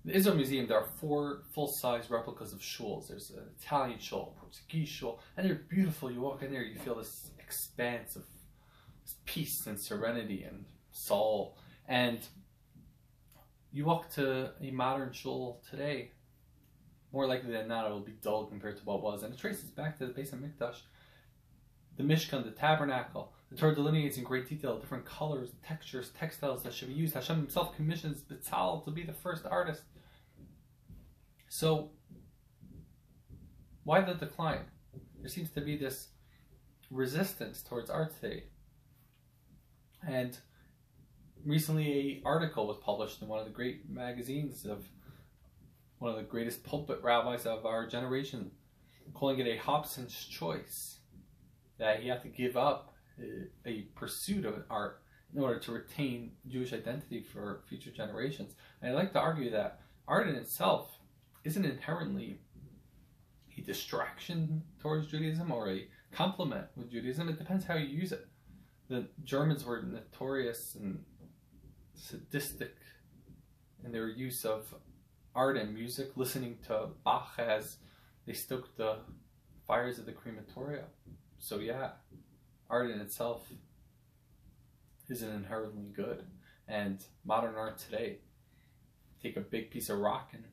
In the Israel Museum, there are 4 full-size replicas of shuls. There's an Italian shul, Portuguese shul, and they're beautiful. You walk in there, you feel this expanse of peace and serenity and soul. And you walk to a modern shul today, more likely than not, it will be dull compared to what was. And it traces back to the Beis HaMikdash, the Mishkan, the tabernacle. The Torah delineates in great detail different colors, textures, textiles that should be used. Hashem himself commissions Betzalel to be the first artist. So, why the decline? There seems to be this resistance towards art today. And recently an article was published in one of the great magazines of one of the greatest pulpit rabbis of our generation, calling it a Hobson's choice, that he had to give up a pursuit of art in order to retain Jewish identity for future generations. And I'd like to argue that art in itself isn't inherently a distraction towards Judaism or a complement with Judaism. It depends how you use it. The Germans were notorious and sadistic in their use of art and music, listening to Bach as they stoked the fires of the crematoria. So yeah, art in itself isn't inherently good. And modern art today, take a big piece of rock and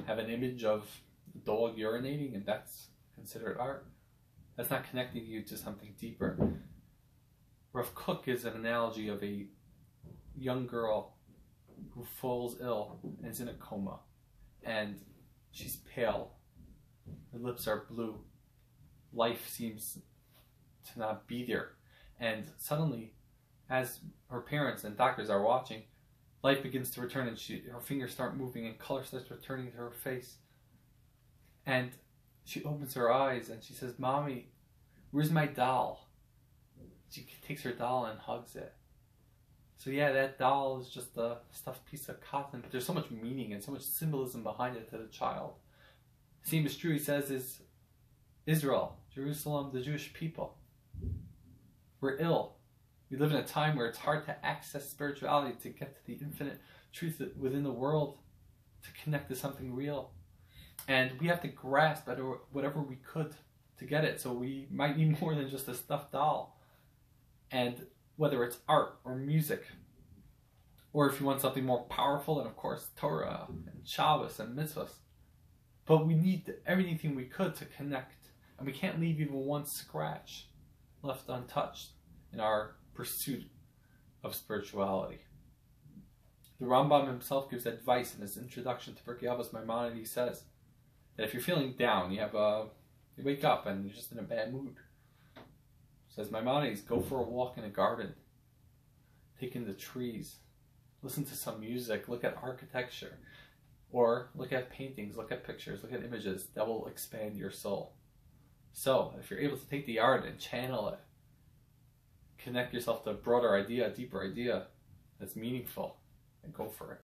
have an image of a dog urinating, and that's considered art. That's not connecting you to something deeper. Rav Kook is an analogy of a young girl who falls ill and is in a coma, and she's pale, her lips are blue, life seems to not be there, and suddenly, as her parents and doctors are watching, life begins to return, and her fingers start moving and color starts returning to her face, and she opens her eyes and she says, "Mommy, where's my doll?" She takes her doll and hugs it. So yeah, that doll is just a stuffed piece of cotton, but there's so much meaning and so much symbolism behind it to the child. The same is true, he says, is Israel, Jerusalem, the Jewish people. We're ill. We live in a time where it's hard to access spirituality, to get to the infinite truth within the world, to connect to something real. And we have to grasp at whatever we could to get it. So we might need more than just a stuffed doll. And whether it's art or music, or if you want something more powerful, then of course Torah and Shabbos and mitzvahs. But we need everything we could to connect. And we can't leave even one scratch left untouched in our pursuit of spirituality. The Rambam himself gives advice in his introduction to Pirkei Avos Maimonides. He says that if you're feeling down, you wake up and you're just in a bad mood. Says Maimonides, go for a walk in a garden, take in the trees, listen to some music, look at architecture, or look at paintings, look at pictures, look at images that will expand your soul. So if you're able to take the art and channel it, connect yourself to a broader idea, a deeper idea that's meaningful, and go for it.